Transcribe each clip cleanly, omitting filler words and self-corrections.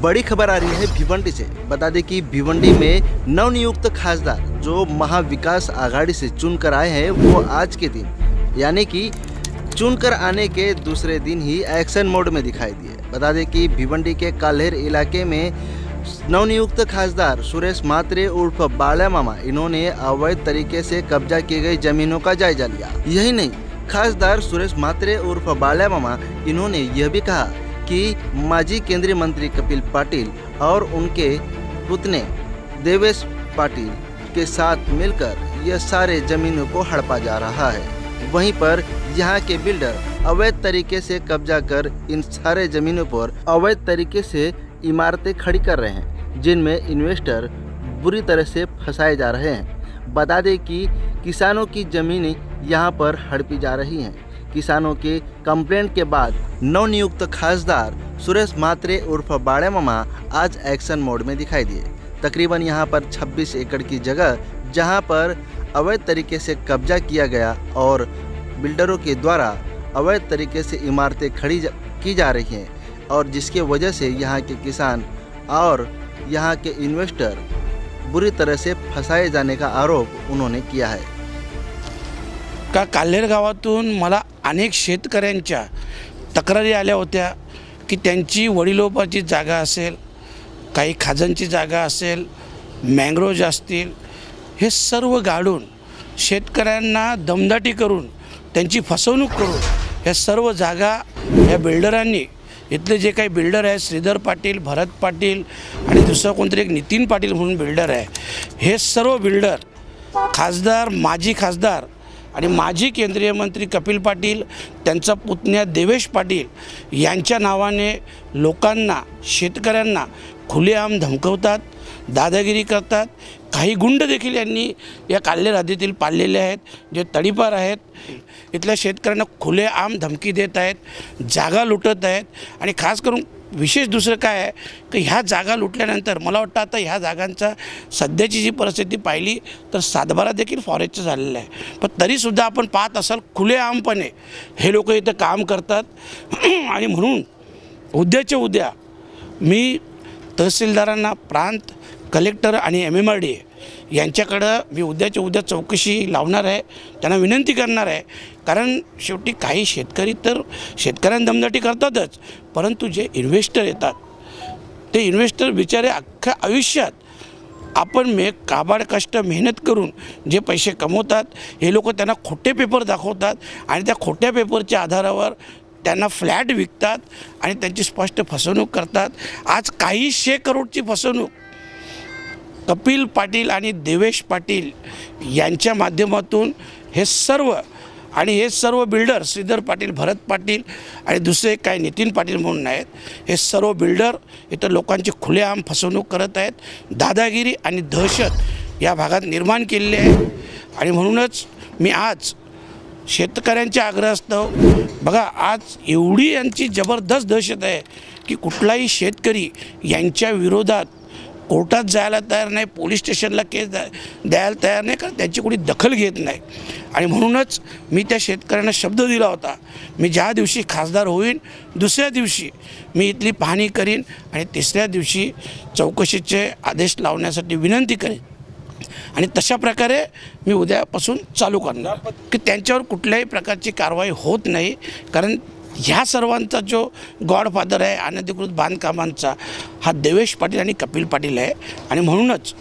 बड़ी खबर आ रही है भिवंडी से। बता दें कि भिवंडी में नवनियुक्त खासदार जो महाविकास आघाड़ी से चुनकर आए हैं वो आज के दिन यानी कि चुनकर आने के दूसरे दिन ही एक्शन मोड में दिखाई दिए। बता दें कि भिवंडी के काल्हेर इलाके में नवनियुक्त खासदार सुरेश म्हात्रे उर्फ बाला मामा इन्होंने अवैध तरीके से कब्जा की गई जमीनों का जायजा लिया। यही नहीं, खासदार सुरेश म्हात्रे उर्फ बाला मामा इन्होंने यह भी कहा कि माजी केंद्रीय मंत्री कपिल पाटिल और उनके पुतने देवेश पाटिल के साथ मिलकर यह सारे जमीनों को हड़पा जा रहा है। वहीं पर यहां के बिल्डर अवैध तरीके से कब्जा कर इन सारे जमीनों पर अवैध तरीके से इमारतें खड़ी कर रहे हैं, जिनमें इन्वेस्टर बुरी तरह से फंसाए जा रहे हैं। बता दें कि किसानों की ज़मीनें यहां पर हड़पी जा रही हैं। किसानों के कंप्लेंट के बाद नवनियुक्त खासदार सुरेश म्हात्रे उर्फ बाड़ा मामा आज एक्शन मोड में दिखाई दिए। तकरीबन यहां पर 26 एकड़ की जगह जहां पर अवैध तरीके से कब्जा किया गया और बिल्डरों के द्वारा अवैध तरीके से इमारतें खड़ी की जा रही हैं और जिसके वजह से यहां के किसान और यहां के इन्वेस्टर बुरी तरह से फंसाए जाने का आरोप उन्होंने किया है। का काल्हेर गावातून मला अनेक शेतकऱ्यांच्या तक्रारी आल्या होत्या की त्यांची वडिलोपाची जागा असेल, काही खाजणची जागा असेल, मँग्रोव्ज असतील, हे सर्व गाडून शेतकऱ्यांना दमदाटी करून त्यांची फसवणूक करून या सर्व जागा या बिल्डरांनी इथले जे काही बिल्डर आहेत श्रीधर पाटील, भरत पाटील आणि दुसरा कोणतरी एक नितीन पाटील म्हणून बिल्डर आहे, हे सर्व बिल्डर खासदार, माजी खासदार आणि माजी केंद्रीय मंत्री कपिल पाटील त्यांचा पुतण्या देवेश पाटील यांच्या नावाने लोकांना, शेतकऱ्यांना खुलेआम धमकवतात, दादागिरी करतात। काही गुंड देखील यांनी या काल्हेर हद्दीतील पाळलेले आहेत, जे तडीपार आहेत, इथल्या शेतकऱ्यांना खुलेआम धमकी देत आहेत, जागा लुटत आहेत। आणि खास करून विशेष दुसरं काय आहे की ह्या जागा लुटल्यानंतर मला वाटतं आता ह्या जागांचा सध्याची जी परिस्थिती पाहिली तर सातबारा देखील फॉरेस्टचं झालेलं आहे, पण तरीसुद्धा आपण पाहत असाल खुलेआमपणे हे लोक इथं काम करतात। आणि म्हणून उद्याच्या उद्या मी तहसीलदारांना, प्रांत कलेक्टर आणि MMRD यांच्याकडं मी उद्याच्या उद्या चौकशी लावणार आहे, त्यांना विनंती करणार आहे। कारण शेवटी काही शेतकरी तर शेतकऱ्यांना दमदाटी करतातच, परंतु जे इन्व्हेस्टर येतात ते इन्व्हेस्टर बिचारे अख्ख्या आयुष्यात आपण काबाड कष्ट मेहनत करून जे पैसे कमवतात हे लोक त्यांना खोटे पेपर दाखवतात आणि त्या खोट्या पेपरच्या आधारावर त्यांना फ्लॅट विकतात आणि त्यांची स्पष्ट फसवणूक करतात। आज काही 100 करोडची फसवणूक कपिल पाटील आणि देवेश पाटील यांच्या माध्यमातून हे सर्व बिल्डर श्रीधर पाटील, भरत पाटील आणि दुसरे काय नितीन पाटील म्हणून आहेत, हे सर्व बिल्डर इथं लोकांची खुलेआम फसवणूक करत आहेत, दादागिरी आणि दहशत या भागात निर्माण केलेली आहे। आणि म्हणूनच मी आज शेतकऱ्यांच्या आग्रहास्तव बघा आज एवढी यांची जबरदस्त दहशत आहे की कुठलाही शेतकरी यांच्या विरोधात कोर्टात जायला तयार नाही, पोलीस स्टेशनला केस द्यायला तयार नाही, कारण त्यांची कोणी दखल घेत नाही। आणि म्हणूनच मी त्या शेतकऱ्यांना शब्द दिला होता, मी ज्या दिवशी खासदार होईन दुसऱ्या दिवशी मी इथली पाहणी करीन आणि तिसऱ्या दिवशी चौकशीचे आदेश लावण्यासाठी विनंती करेन। आणि तशा प्रकारे मी उद्यापासून चालू करणार की त्यांच्यावर कुठल्याही प्रकारची कारवाई होत नाही, कारण ह्या सर्वांचा जो गॉडफादर आहे अनधिकृत बांधकामांचा हा देवेश पाटील आणि कपिल पाटील आहे। आणि म्हणूनच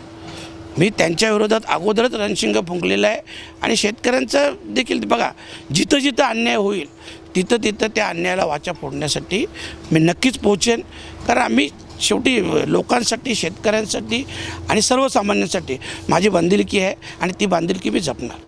मी त्यांच्या विरोधात अगोदरच रणशिंग फुंकलेला आहे। आणि शेतकऱ्यांचं देखील बघा जिथं जिथं अन्याय होईल तिथं तिथं त्या अन्यायाला वाचा फोडण्यासाठी मी नक्कीच पोहोचेन, कारण आम्ही शेवटी लोकांसाठी, शेतकऱ्यांसाठी आणि सर्वसामान्यांसाठी माझी बांधिलकी आहे आणि ती बांधिलकी मी जपणार।